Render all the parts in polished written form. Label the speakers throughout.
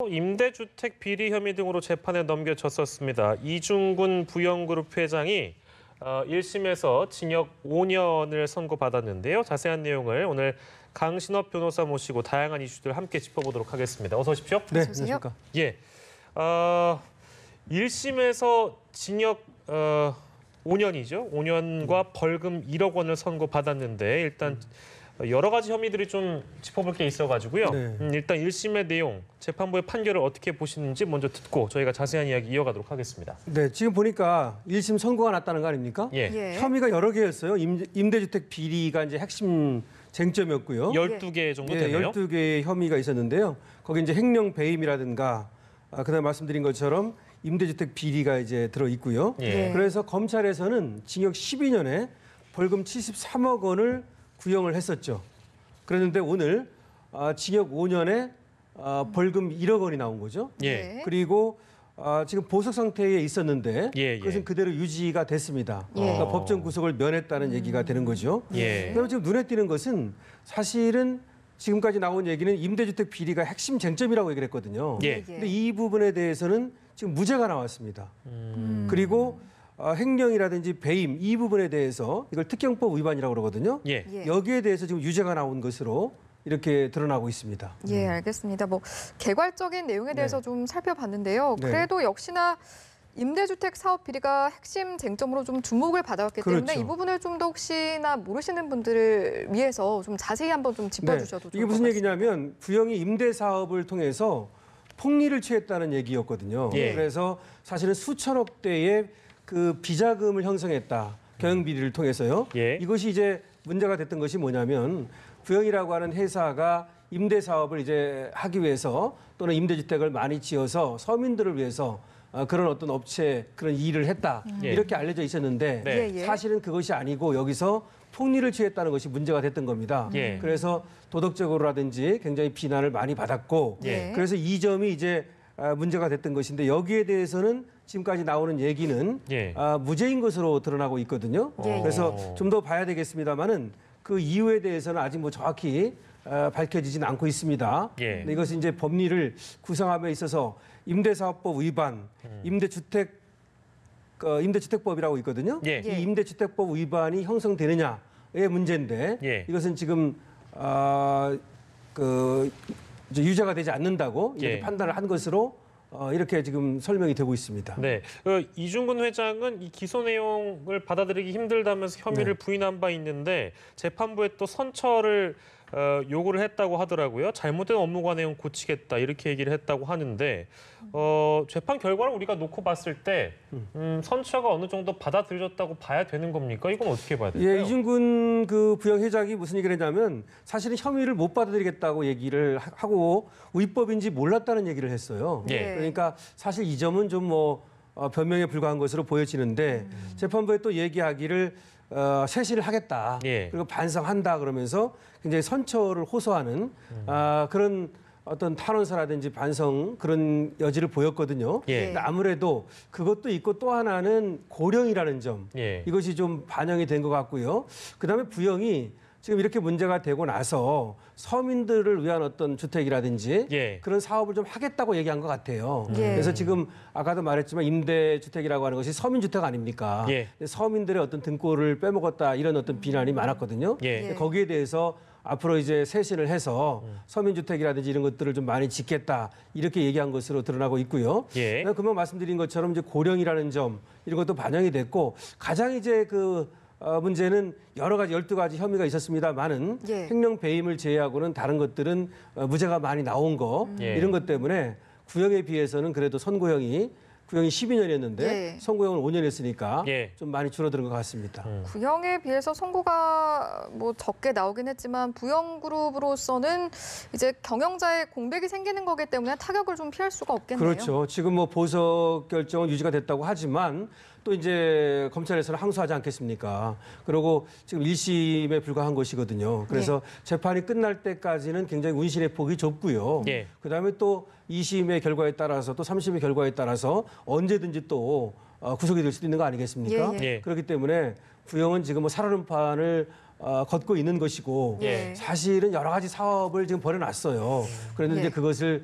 Speaker 1: 임대주택 비리 혐의 등으로 재판에 넘겨졌었습니다. 이중근 부영그룹 회장이 1심에서 징역 5년을 선고받았는데요. 자세한 내용을 오늘 강신업 변호사 모시고 다양한 이슈들 함께 짚어보도록 하겠습니다. 어서 오십시오.
Speaker 2: 네, 안녕하십니까.
Speaker 1: 예, 1심에서 징역 5년이죠. 5년과 벌금 1억 원을 선고받았는데 일단 여러 가지 혐의들이 좀 짚어볼 게 있어가지고요.
Speaker 2: 네.
Speaker 1: 일단 1심의 내용, 재판부의 판결을 어떻게 보시는지 먼저 듣고 저희가 자세한 이야기 이어가도록 하겠습니다.
Speaker 2: 네, 지금 보니까 1심 선고가 났다는 거 아닙니까?
Speaker 1: 예.
Speaker 2: 혐의가 여러 개였어요. 임대주택 비리가 이제 핵심 쟁점이었고요.
Speaker 1: 12개 정도 되네요.
Speaker 2: 12개의 혐의가 있었는데요. 거기 이제 횡령 배임이라든가 그다음에 말씀드린 것처럼 임대주택 비리가 이제 들어 있고요.
Speaker 1: 예.
Speaker 2: 그래서 검찰에서는 징역 12년에 벌금 73억 원을 구형을 했었죠. 그랬는데 오늘 징역 5년에 벌금 1억 원이 나온 거죠.
Speaker 1: 예.
Speaker 2: 그리고 지금 보석 상태에 있었는데
Speaker 1: 예.
Speaker 2: 그것은 그대로 유지가 됐습니다.
Speaker 3: 예.
Speaker 2: 그러니까 법정 구속을 면했다는 얘기가 되는 거죠.
Speaker 1: 예.
Speaker 2: 그다음에 지금 눈에 띄는 것은 사실은 지금까지 나온 얘기는 임대주택 비리가 핵심 쟁점이라고 얘기를 했거든요.
Speaker 1: 예.
Speaker 2: 근데 이 부분에 대해서는 지금 무죄가 나왔습니다. 그리고 횡령이라든지 배임 이 부분에 대해서 이걸 특경법 위반이라고 그러거든요.
Speaker 1: 예.
Speaker 2: 여기에 대해서 지금 유죄가 나온 것으로 이렇게 드러나고 있습니다.
Speaker 3: 예, 알겠습니다. 뭐 개괄적인 내용에 대해서 좀 살펴봤는데요.
Speaker 2: 네.
Speaker 3: 그래도 역시나 임대주택 사업 비리가 핵심 쟁점으로 좀 주목을 받아왔기 때문에
Speaker 2: 그렇죠.
Speaker 3: 이 부분을 좀 더 혹시나 모르시는 분들을 위해서 좀 자세히 한번 좀 짚어주셔도 좋을
Speaker 2: 이게
Speaker 3: 것
Speaker 2: 무슨
Speaker 3: 같습니다.
Speaker 2: 얘기냐면 부영이 임대 사업을 통해서 폭리를 취했다는 얘기였거든요.
Speaker 1: 예.
Speaker 2: 그래서 사실은 수천억 대의 그 비자금을 형성했다. 경영 비리를 통해서요.
Speaker 1: 예.
Speaker 2: 이것이 이제 문제가 됐던 것이 뭐냐면 부영이라고 하는 회사가 임대 사업을 이제 하기 위해서 또는 임대주택을 많이 지어서 서민들을 위해서 그런 어떤 업체 그런 일을 했다.
Speaker 1: 예.
Speaker 2: 이렇게 알려져 있었는데
Speaker 1: 네.
Speaker 3: 예.
Speaker 2: 사실은 그것이 아니고 여기서 폭리를 취했다는 것이 문제가 됐던 겁니다.
Speaker 1: 예.
Speaker 2: 그래서 도덕적으로라든지 굉장히 비난을 많이 받았고
Speaker 3: 예.
Speaker 2: 그래서 이 점이 이제 문제가 됐던 것인데 여기에 대해서는 지금까지 나오는 얘기는
Speaker 1: 예.
Speaker 2: 무죄인 것으로 드러나고 있거든요.
Speaker 3: 예.
Speaker 2: 그래서 좀 더 봐야 되겠습니다만은 그 이유에 대해서는 아직 뭐 정확히 밝혀지진 않고 있습니다.
Speaker 1: 예.
Speaker 2: 근데 이것은 이제 법리를 구성함에 있어서 임대사업법 위반, 임대주택법이라고 있거든요.
Speaker 1: 예.
Speaker 2: 이 임대주택법 위반이 형성되느냐의 문제인데
Speaker 1: 예.
Speaker 2: 이것은 지금 이제 유죄가 되지 않는다고 이렇게
Speaker 1: 예.
Speaker 2: 판단을 한 것으로 이렇게 지금 설명이 되고 있습니다.
Speaker 1: 네, 이중근 회장은 이 기소 내용을 받아들이기 힘들다면서 혐의를 부인한 바 있는데 재판부에 또 선처를 요구를 했다고 하더라고요. 잘못된 업무 관행은 고치겠다 이렇게 얘기를 했다고 하는데 재판 결과를 우리가 놓고 봤을 때 선처가 어느 정도 받아들여졌다고 봐야 되는 겁니까? 이건 어떻게 봐야 될까요?
Speaker 2: 예, 이중근 그 부영 회장이 무슨 얘기를 했냐면 사실은 혐의를 못 받아들이겠다고 얘기를 하고 위법인지 몰랐다는 얘기를 했어요.
Speaker 1: 예.
Speaker 2: 그러니까 사실 이 점은 좀 변명에 불과한 것으로 보여지는데 재판부에 또 얘기하기를 쇄신을 하겠다.
Speaker 1: 예.
Speaker 2: 그리고 반성한다 그러면서 굉장히 선처를 호소하는 그런 어떤 탄원서라든지 반성 그런 여지를 보였거든요.
Speaker 1: 예.
Speaker 2: 근데 아무래도 그것도 있고 또 하나는 고령이라는 점.
Speaker 1: 예.
Speaker 2: 이것이 좀 반영이 된 것 같고요. 그다음에 부영이 지금 이렇게 문제가 되고 나서 서민들을 위한 어떤 주택이라든지
Speaker 1: 예.
Speaker 2: 그런 사업을 좀 하겠다고 얘기한 것 같아요.
Speaker 3: 예.
Speaker 2: 그래서 지금 아까도 말했지만 임대주택이라고 하는 것이 서민주택 아닙니까?
Speaker 1: 예.
Speaker 2: 서민들의 어떤 등골을 빼먹었다 이런 어떤 비난이 많았거든요.
Speaker 1: 예.
Speaker 2: 근데 거기에 대해서 앞으로 이제 쇄신을 해서 서민주택이라든지 이런 것들을 좀 많이 짓겠다 이렇게 얘기한 것으로 드러나고 있고요.
Speaker 1: 예.
Speaker 2: 금방 말씀드린 것처럼 이제 고령이라는 점 이런 것도 반영이 됐고 가장 이제 문제는 여러 가지 12가지 혐의가 있었습니다만은
Speaker 3: 예.
Speaker 2: 횡령 배임을 제외하고는 다른 것들은 무죄가 많이 나온 거
Speaker 1: 예.
Speaker 2: 이런 것 때문에 구형에 비해서는 그래도 선고형이 12년이었는데
Speaker 3: 예.
Speaker 2: 선고형은 5년이었으니까
Speaker 1: 예.
Speaker 2: 좀 많이 줄어드는 것 같습니다.
Speaker 3: 구형에 비해서 선고가 뭐 적게 나오긴 했지만 부영그룹으로서는 이제 경영자의 공백이 생기는 거기 때문에 타격을 좀 피할 수가 없겠네요.
Speaker 2: 그렇죠. 지금 뭐 보석 결정은 유지가 됐다고 하지만 또 이제 검찰에서는 항소하지 않겠습니까? 그리고 지금 1심에 불과한 것이거든요. 그래서 재판이 끝날 때까지는 굉장히 운신의 폭이 좁고요.
Speaker 1: 예.
Speaker 2: 그다음에 또 2심의 결과에 따라서 또 3심의 결과에 따라서 언제든지 또 구속이 될 수도 있는 거 아니겠습니까?
Speaker 3: 예,
Speaker 1: 예.
Speaker 2: 그렇기 때문에 구형은 지금 뭐 살얼음판을 걷고 있는 것이고
Speaker 3: 예.
Speaker 2: 사실은 여러 가지 사업을 지금 벌여놨어요. 그런데 이제
Speaker 3: 예.
Speaker 2: 그것을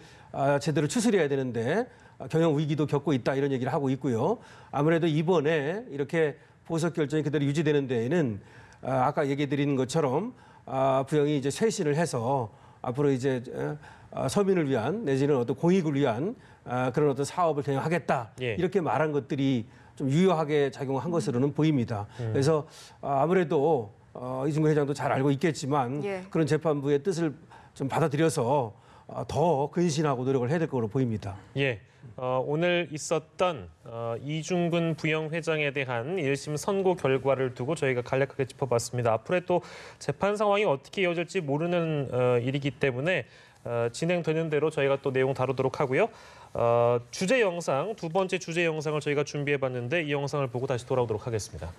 Speaker 2: 제대로 추스려야 되는데 경영 위기도 겪고 있다 이런 얘기를 하고 있고요. 아무래도 이번에 이렇게 보석 결정이 그대로 유지되는 데에는 아까 얘기해드린 것처럼 부영이 이제 쇄신을 해서 앞으로 이제 서민을 위한 내지는 어떤 공익을 위한 그런 어떤 사업을 경영하겠다
Speaker 1: 예.
Speaker 2: 이렇게 말한 것들이 좀 유효하게 작용한 것으로는 보입니다. 그래서 아무래도 이중근 회장도 잘 알고 있겠지만
Speaker 3: 예.
Speaker 2: 그런 재판부의 뜻을 좀 받아들여서 더 근신하고 노력을 해야 될 거로 보입니다.
Speaker 1: 예. 오늘 있었던 이중근 부영회장에 대한 1심 선고 결과를 두고 저희가 간략하게 짚어봤습니다. 앞으로의 또 재판 상황이 어떻게 이어질지 모르는 일이기 때문에 진행되는 대로 저희가 또 내용 다루도록 하고요. 주제 영상, 두 번째 주제 영상을 저희가 준비해봤는데 이 영상을 보고 다시 돌아오도록 하겠습니다.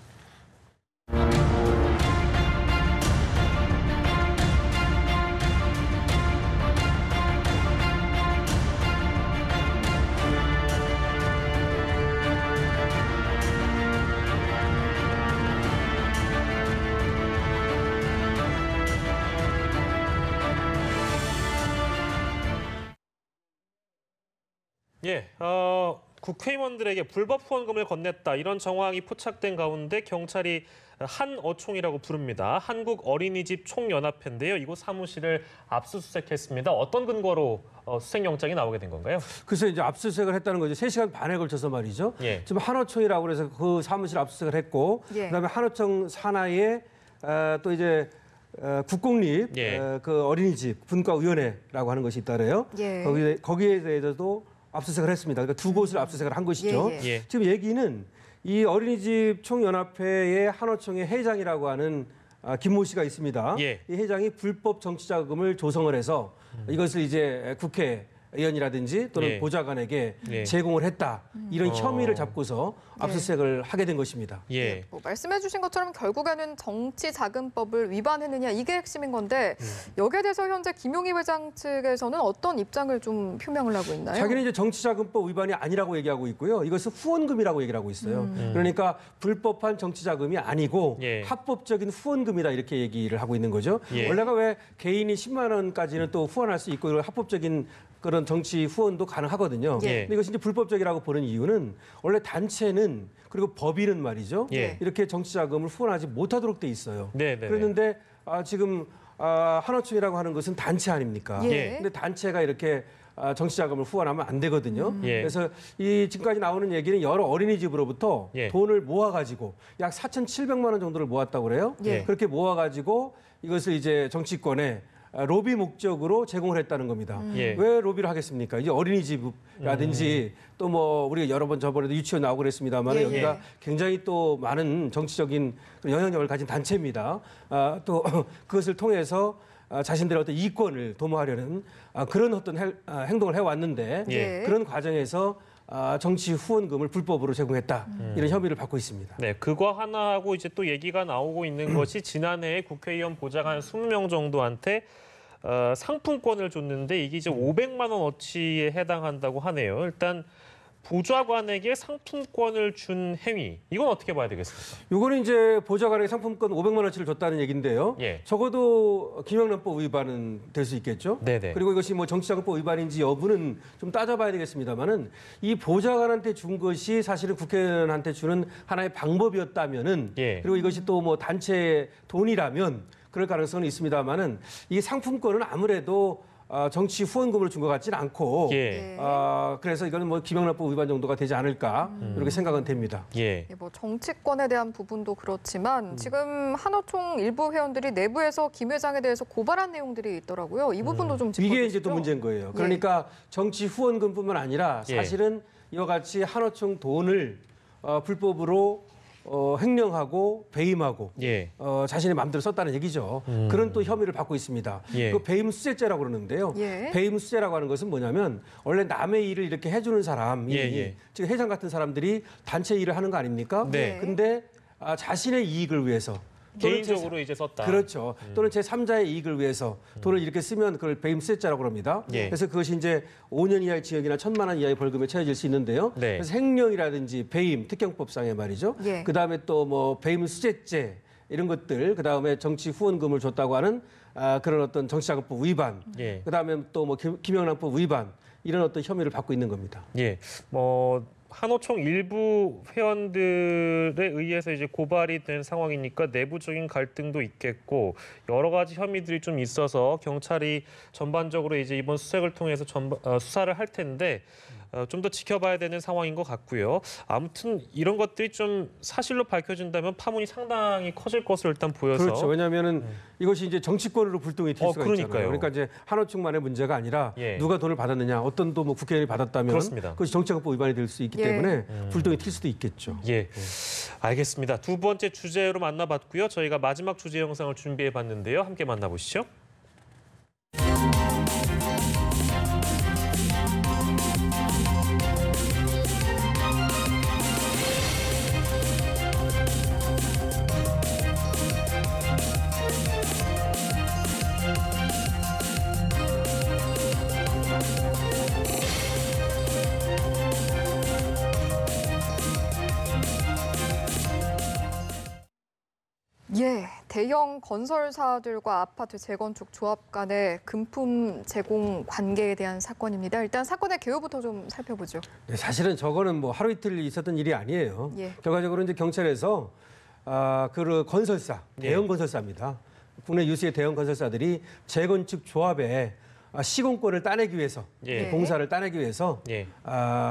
Speaker 1: 예, 국회의원들에게 불법 후원금을 건넸다 이런 정황이 포착된 가운데 경찰이 한어총이라고 부릅니다. 한국 어린이집 총연합회인데요. 이곳 사무실을 압수수색했습니다. 어떤 근거로 수색영장이 나오게 된 건가요?
Speaker 2: 그래서 이제 압수수색을 했다는 거죠. 3시간 반에 걸쳐서 말이죠.
Speaker 1: 예.
Speaker 2: 지금 한어총이라고 그래서 그 사무실 압수수색을 했고
Speaker 3: 예.
Speaker 2: 그다음에 한어총 산하에 또 이제 국공립
Speaker 1: 예.
Speaker 2: 그 어린이집 분과위원회라고 하는 것이 있다래요.
Speaker 3: 예.
Speaker 2: 거기에 대해서도 압수수색을 했습니다. 그러니까 두 곳을 압수수색을 한 것이죠.
Speaker 3: 예, 예.
Speaker 1: 예.
Speaker 2: 지금 얘기는 이 어린이집 총연합회의 한어총의 회장이라고 하는 김모 씨가 있습니다.
Speaker 1: 예.
Speaker 2: 이 회장이 불법 정치자금을 조성을 해서 이것을 이제 국회의원이라든지 또는
Speaker 1: 예.
Speaker 2: 보좌관에게
Speaker 1: 예.
Speaker 2: 제공을 했다. 이런 혐의를 잡고서
Speaker 3: 네.
Speaker 2: 압수수색을 하게 된 것입니다.
Speaker 1: 예.
Speaker 3: 뭐 말씀해주신 것처럼 결국에는 정치자금법을 위반했느냐 이게 핵심인 건데 여기에 대해서 현재 김용희 회장 측에서는 어떤 입장을 좀 표명을 하고 있나요?
Speaker 2: 자기는 이제 정치자금법 위반이 아니라고 얘기하고 있고요. 이것은 후원금이라고 얘기를 하고 있어요. 그러니까 불법한 정치자금이 아니고
Speaker 1: 예.
Speaker 2: 합법적인 후원금이다 이렇게 얘기를 하고 있는 거죠.
Speaker 1: 예.
Speaker 2: 원래가 왜 개인이 10만 원까지는 또 후원할 수 있고 이런 합법적인 그런 정치 후원도 가능하거든요.
Speaker 1: 예.
Speaker 2: 근데 이것이 이제 불법적이라고 보는 이유는 원래 단체는 그리고 법인은 말이죠.
Speaker 1: 예.
Speaker 2: 이렇게 정치자금을 후원하지 못하도록 돼 있어요.
Speaker 1: 네, 네.
Speaker 2: 그랬는데 지금 한어총이라고 하는 것은 단체 아닙니까?
Speaker 3: 예.
Speaker 2: 근데 단체가 이렇게 정치자금을 후원하면 안 되거든요.
Speaker 1: 예.
Speaker 2: 그래서 이 지금까지 나오는 얘기는 여러 어린이집으로부터
Speaker 1: 예.
Speaker 2: 돈을 모아가지고 약 4,700만 원 정도를 모았다고 그래요.
Speaker 3: 예.
Speaker 2: 그렇게 모아가지고 이것을 이제 정치권에 로비 목적으로 제공을 했다는 겁니다.
Speaker 1: 예.
Speaker 2: 왜 로비를 하겠습니까? 이제 어린이집이라든지 또 뭐 우리가 여러 번 저번에도 유치원 나오고 그랬습니다만
Speaker 3: 예,
Speaker 2: 여기가
Speaker 3: 예.
Speaker 2: 굉장히 또 많은 정치적인 영향력을 가진 단체입니다. 또 그것을 통해서 자신들의 어떤 이권을 도모하려는 그런 어떤 행동을 해왔는데
Speaker 3: 예.
Speaker 2: 그런 과정에서 정치 후원금을 불법으로 제공했다 이런 혐의를 받고 있습니다.
Speaker 1: 네, 그거 하나하고 이제 또 얘기가 나오고 있는 것이 지난해에 국회의원 보좌관 20명 정도한테 상품권을 줬는데 이게 이제 500만 원어치에 해당한다고 하네요. 일단 보좌관에게 상품권을 준 행위, 이건 어떻게 봐야 되겠습니까?
Speaker 2: 요거는 이제 보좌관에게 상품권 500만 원어치를 줬다는 얘기인데요.
Speaker 1: 예.
Speaker 2: 적어도 김영란법 위반은 될 수 있겠죠.
Speaker 1: 네네.
Speaker 2: 그리고 이것이 뭐 정치자금법 위반인지 여부는 좀 따져봐야 되겠습니다만은 이 보좌관한테 준 것이 사실은 국회의원한테 주는 하나의 방법이었다면은
Speaker 1: 예.
Speaker 2: 그리고 이것이 또 뭐 단체 돈이라면 그럴 가능성은 있습니다만은 이 상품권은 아무래도 정치 후원금으로 준 것 같지는 않고
Speaker 1: 예.
Speaker 2: 그래서 이거는 뭐 김영란법 위반 정도가 되지 않을까 이렇게 생각은 됩니다.
Speaker 1: 예.
Speaker 3: 예, 뭐 정치권에 대한 부분도 그렇지만 지금 한어총 일부 회원들이 내부에서 김 회장에 대해서 고발한 내용들이 있더라고요. 이 부분도 좀 짚어주시죠.
Speaker 2: 이게 이제 또 문제인 거예요. 그러니까 정치 후원금뿐만 아니라
Speaker 1: 예.
Speaker 2: 사실은 이와 같이 한어총 돈을 불법으로 횡령하고 배임하고
Speaker 1: 예.
Speaker 2: 자신의 마음대로 썼다는 얘기죠. 그런 또 혐의를 받고 있습니다.
Speaker 1: 예.
Speaker 2: 그 배임 수재죄라고 그러는데요.
Speaker 3: 예.
Speaker 2: 배임 수재라고 하는 것은 뭐냐면 원래 남의 일을 이렇게 해주는 사람이
Speaker 1: 예.
Speaker 2: 지금 회장 같은 사람들이 단체 일을 하는 거 아닙니까?
Speaker 1: 네.
Speaker 2: 근데 자신의 이익을 위해서 또는
Speaker 1: 개인적으로 이제 썼다.
Speaker 2: 그렇죠. 또는 제3자의 이익을 위해서 돈을 이렇게 쓰면 그걸 배임수재죄라고 합니다.
Speaker 1: 예.
Speaker 2: 그래서 그것이 이제 5년 이하의 징역이나 1,000만 원 이하의 벌금에 처해질 수 있는데요.
Speaker 1: 네.
Speaker 2: 그래서 횡령이라든지 배임, 특경법상의 말이죠.
Speaker 3: 예.
Speaker 2: 그다음에 또 뭐 배임수재죄 이런 것들, 그다음에 정치 후원금을 줬다고 하는 그런 어떤 정치자금법 위반,
Speaker 1: 예.
Speaker 2: 그다음에 또 뭐 김영란법 위반 이런 어떤 혐의를 받고 있는 겁니다.
Speaker 1: 예, 한호총 일부 회원들에 의해서 이제 고발이 된 상황이니까 내부적인 갈등도 있겠고 여러 가지 혐의들이 좀 있어서 경찰이 전반적으로 이제 이번 수색을 통해서 수사를 할 텐데 좀 더 지켜봐야 되는 상황인 것 같고요. 아무튼 이런 것들이 좀 사실로 밝혀진다면 파문이 상당히 커질 것으로 일단 보여서
Speaker 2: 그렇죠. 왜냐하면은 이것이 이제 정치권으로 불똥이 튈 수가
Speaker 1: 그러니까요.
Speaker 2: 있잖아요. 그러니까 이제 한호충만의 문제가 아니라
Speaker 1: 예.
Speaker 2: 누가 돈을 받았느냐, 어떤 또 뭐 국회의원이 받았다면
Speaker 1: 그렇습니다.
Speaker 2: 그것이 정치자금법 위반이 될 수 있기
Speaker 3: 예.
Speaker 2: 때문에 불똥이 튈 수도 있겠죠.
Speaker 1: 예, 알겠습니다. 두 번째 주제로 만나봤고요. 저희가 마지막 주제 영상을 준비해봤는데요. 함께 만나보시죠.
Speaker 3: 예, 대형 건설사들과 아파트 재건축 조합 간의 금품 제공 관계에 대한 사건입니다. 일단 사건의 개요부터 좀 살펴보죠.
Speaker 2: 네, 사실은 저거는 뭐 하루 이틀 있었던 일이 아니에요.
Speaker 3: 예.
Speaker 2: 결과적으로 이제 경찰에서 그 건설사, 대형 건설사입니다. 국내 유수의 대형 건설사들이 재건축 조합에 시공권을 따내기 위해서,
Speaker 1: 예.
Speaker 2: 공사를 따내기 위해서
Speaker 1: 예.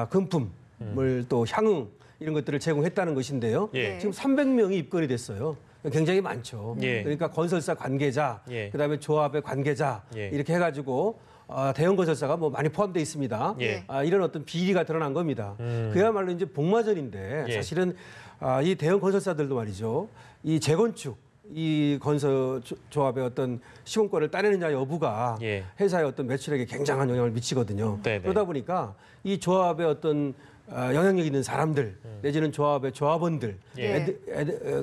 Speaker 2: 금품을 또 향응 이런 것들을 제공했다는 것인데요.
Speaker 1: 예.
Speaker 2: 지금 300명이 입건이 됐어요. 굉장히 많죠.
Speaker 1: 예.
Speaker 2: 그러니까 건설사 관계자,
Speaker 1: 예.
Speaker 2: 그다음에 조합의 관계자
Speaker 1: 예.
Speaker 2: 이렇게 해가지고 대형 건설사가 뭐 많이 포함되어 있습니다.
Speaker 1: 예.
Speaker 2: 이런 어떤 비리가 드러난 겁니다. 그야말로 이제 복마전인데
Speaker 1: 예.
Speaker 2: 사실은 이 대형 건설사들도 말이죠. 이 재건축 이 건설 조합의 어떤 시공권을 따내느냐 여부가
Speaker 1: 예.
Speaker 2: 회사의 어떤 매출액에 굉장한 영향을 미치거든요.
Speaker 1: 네네.
Speaker 2: 그러다 보니까 이 조합의 어떤 영향력 있는 사람들 내지는 조합의 조합원들
Speaker 1: 예.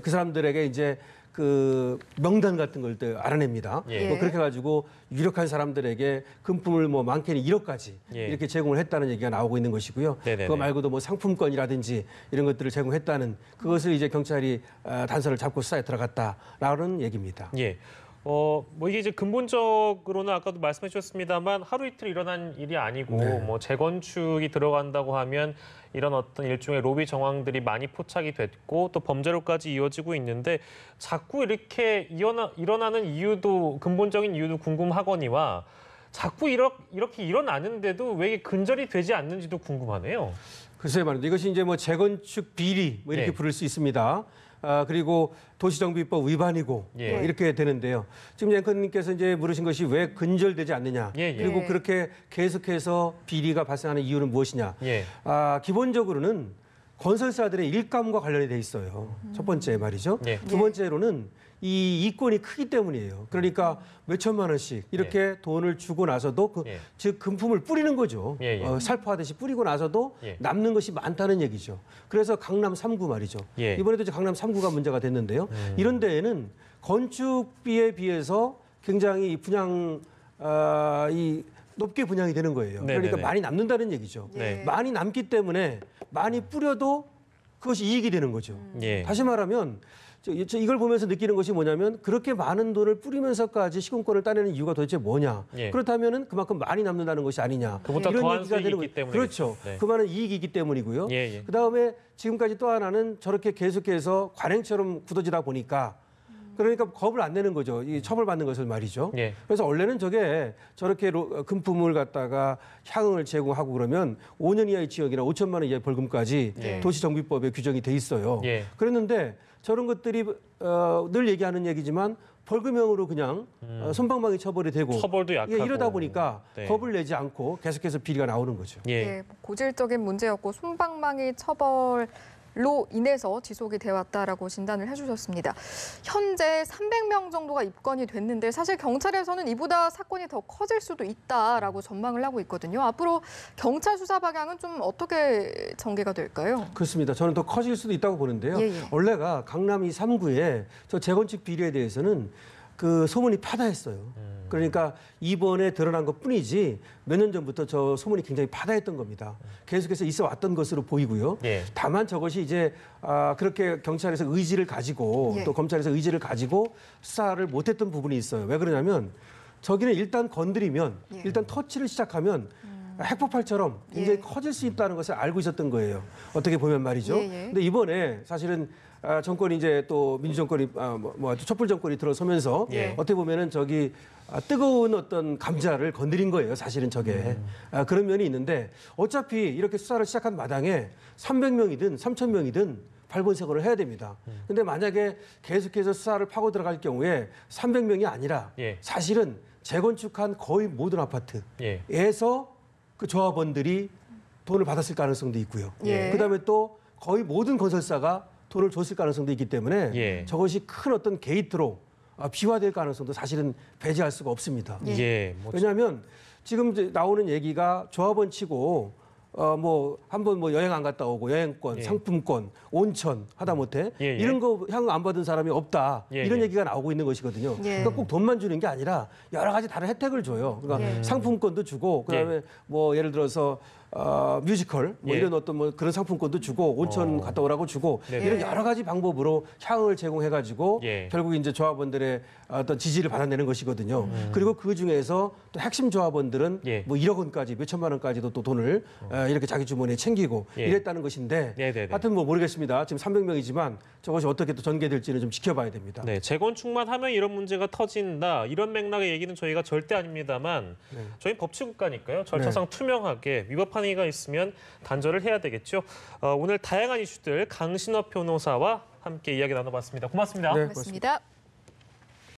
Speaker 2: 그 사람들에게 이제 그 명단 같은 걸 또 알아냅니다.
Speaker 1: 예.
Speaker 2: 뭐 그렇게 가지고 유력한 사람들에게 금품을 뭐 많게는 1억까지
Speaker 1: 예.
Speaker 2: 이렇게 제공을 했다는 얘기가 나오고 있는 것이고요.
Speaker 1: 네네네.
Speaker 2: 그거 말고도 뭐 상품권이라든지 이런 것들을 제공했다는 그것을 이제 경찰이 단서를 잡고 수사에 들어갔다라는 얘기입니다.
Speaker 1: 예. 뭐 이게 이제 근본적으로는 아까도 말씀해 주셨습니다만 하루 이틀 일어난 일이 아니고
Speaker 2: 네.
Speaker 1: 뭐 재건축이 들어간다고 하면 이런 어떤 일종의 로비 정황들이 많이 포착이 됐고 또 범죄로까지 이어지고 있는데 자꾸 이렇게 일어나는 이유도 근본적인 이유도 궁금하거니와 자꾸 이렇게 일어나는데도 왜 이게 근절이 되지 않는지도 궁금하네요.
Speaker 2: 글쎄요 말입니다. 이것이 이제 뭐 재건축 비리 뭐 이렇게
Speaker 1: 네.
Speaker 2: 부를 수 있습니다. 그리고 도시정비법 위반이고
Speaker 1: 예.
Speaker 2: 뭐 이렇게 되는데요. 지금 앵커님께서 이제 물으신 것이 왜 근절되지 않느냐.
Speaker 1: 예, 예.
Speaker 2: 그리고
Speaker 3: 예.
Speaker 2: 그렇게 계속해서 비리가 발생하는 이유는 무엇이냐.
Speaker 1: 예.
Speaker 2: 기본적으로는 건설사들의 일감과 관련이 돼 있어요. 첫 번째 말이죠.
Speaker 1: 예.
Speaker 2: 두 번째로는 이 이권이 크기 때문이에요. 그러니까 몇 천만 원씩 이렇게 돈을 주고 나서도
Speaker 1: 예.
Speaker 2: 즉 금품을 뿌리는 거죠.
Speaker 1: 예, 예.
Speaker 2: 살포하듯이 뿌리고 나서도
Speaker 1: 예.
Speaker 2: 남는 것이 많다는 얘기죠. 그래서 강남 3구 말이죠.
Speaker 1: 예.
Speaker 2: 이번에도 이제 강남 3구가 문제가 됐는데요. 이런 데에는 건축비에 비해서 굉장히 이 분양 이 높게 분양이 되는 거예요.
Speaker 1: 네네네.
Speaker 2: 그러니까 많이 남는다는 얘기죠.
Speaker 1: 네.
Speaker 2: 많이 남기 때문에 많이 뿌려도 그것이 이익이 되는 거죠.
Speaker 1: 예.
Speaker 2: 다시 말하면 이걸 보면서 느끼는 것이 뭐냐면 그렇게 많은 돈을 뿌리면서까지 시공권을 따내는 이유가 도대체 뭐냐.
Speaker 1: 예.
Speaker 2: 그렇다면은 그만큼 많이 남는다는 것이 아니냐.
Speaker 1: 그보다
Speaker 2: 이런
Speaker 1: 더한
Speaker 2: 얘기가
Speaker 1: 수익이
Speaker 2: 되는
Speaker 1: 있기
Speaker 2: 거죠.
Speaker 1: 때문에
Speaker 2: 그렇죠.
Speaker 1: 네.
Speaker 2: 그 말은 이익이기 때문이고요.
Speaker 1: 예, 예.
Speaker 2: 그다음에 지금까지 또 하나는 저렇게 계속해서 관행처럼 굳어지다 보니까 그러니까 겁을 안 내는 거죠. 이 처벌받는 것을 말이죠.
Speaker 1: 예.
Speaker 2: 그래서 원래는 저렇게 금품을 갖다가 향응을 제공하고 그러면 5년 이하의 징역이나 5천만 원 이하의 벌금까지
Speaker 1: 예.
Speaker 2: 도시정비법에 규정이 돼 있어요.
Speaker 1: 예.
Speaker 2: 그랬는데 저런 것들이 늘 얘기하는 얘기지만 벌금형으로 그냥 솜방망이 처벌이 되고
Speaker 1: 처벌도 약하고.
Speaker 2: 이러다 보니까
Speaker 1: 네.
Speaker 2: 겁을 내지 않고 계속해서 비리가 나오는 거죠.
Speaker 1: 예.
Speaker 3: 예, 뭐 고질적인 문제였고 솜방망이 처벌로 인해서 지속이 되어왔다라고 진단을 해주셨습니다. 현재 300명 정도가 입건이 됐는데 사실 경찰에서는 이보다 사건이 더 커질 수도 있다라고 전망을 하고 있거든요. 앞으로 경찰 수사 방향은 좀 어떻게 전개가 될까요?
Speaker 2: 그렇습니다. 저는 더 커질 수도 있다고 보는데요.
Speaker 3: 예, 예.
Speaker 2: 원래가 강남 이 3구에 저 재건축 비리에 대해서는 그 소문이 파다했어요. 그러니까 이번에 드러난 것뿐이지 몇 년 전부터 저 소문이 굉장히 바다했던 겁니다. 계속해서 있어 왔던 것으로 보이고요.
Speaker 1: 예.
Speaker 2: 다만 저것이 이제 그렇게 경찰에서 의지를 가지고
Speaker 3: 예.
Speaker 2: 또 검찰에서 의지를 가지고 수사를 못했던 부분이 있어요. 왜 그러냐면 저기는 일단 건드리면
Speaker 3: 예.
Speaker 2: 일단 터치를 시작하면 핵폭발처럼 굉장히
Speaker 3: 예.
Speaker 2: 커질 수 있다는 것을 알고 있었던 거예요. 어떻게 보면 말이죠.
Speaker 3: 예, 예.
Speaker 2: 근데 이번에 사실은 정권이 이제 또 민주정권이 촛불 정권이 들어서면서
Speaker 1: 예.
Speaker 2: 어떻게 보면은 저기 뜨거운 어떤 감자를 건드린 거예요. 사실은 저게 그런 면이 있는데 어차피 이렇게 수사를 시작한 마당에 300명이든 3,000명이든 발본색원을 해야 됩니다. 근데 만약에 계속해서 수사를 파고 들어갈 경우에 300명이 아니라
Speaker 1: 예.
Speaker 2: 사실은 재건축한 거의 모든
Speaker 1: 예.
Speaker 2: 아파트에서 그 조합원들이 돈을 받았을 가능성도 있고요.
Speaker 3: 예.
Speaker 2: 그다음에 또 거의 모든 건설사가 돈을 줬을 가능성도 있기 때문에
Speaker 1: 예.
Speaker 2: 저것이 큰 어떤 게이트로 비화될 가능성도 사실은 배제할 수가 없습니다.
Speaker 3: 예.
Speaker 1: 예. 뭐
Speaker 2: 왜냐하면 지금 이제 나오는 얘기가 조합원 치고 뭐 한번 뭐 여행 안 갔다 오고 여행권,
Speaker 1: 예.
Speaker 2: 상품권, 온천 하다못해
Speaker 1: 예, 예.
Speaker 2: 이런 거 향 안 받은 사람이 없다
Speaker 1: 예,
Speaker 2: 이런
Speaker 1: 예.
Speaker 2: 얘기가 나오고 있는 것이거든요.
Speaker 3: 예.
Speaker 2: 그러니까 꼭 돈만 주는 게 아니라 여러 가지 다른 혜택을 줘요. 그러니까
Speaker 3: 예.
Speaker 2: 상품권도 주고 그다음에 뭐 예를 들어서 뮤지컬 뭐
Speaker 1: 예.
Speaker 2: 이런 어떤 뭐 그런 상품권도 주고 온천 갔다 오라고 주고
Speaker 1: 네.
Speaker 2: 이런 여러 가지 방법으로 향을 제공해가지고
Speaker 1: 예.
Speaker 2: 결국 이제 조합원들의 어떤 지지를 받아내는 것이거든요. 그리고 그 중에서 또 핵심 조합원들은
Speaker 1: 예.
Speaker 2: 뭐 1억 원까지 몇 천만 원까지도 또 돈을 이렇게 자기 주머니에 챙기고
Speaker 1: 예.
Speaker 2: 이랬다는 것인데
Speaker 1: 네네네.
Speaker 2: 하여튼 뭐 모르겠습니다. 지금 300명이지만 저것이 어떻게 또 전개될지는 좀 지켜봐야 됩니다.
Speaker 1: 네, 재건축만 하면 이런 문제가 터진다. 이런 맥락의 얘기는 저희가 절대 아닙니다만 저희 법치국가니까요. 절차상 투명하게 위법한 행위가 있으면 단절을 해야 되겠죠. 오늘 다양한 이슈들 강신업 변호사와 함께 이야기 나눠봤습니다. 고맙습니다.
Speaker 2: 네.
Speaker 3: 고맙습니다.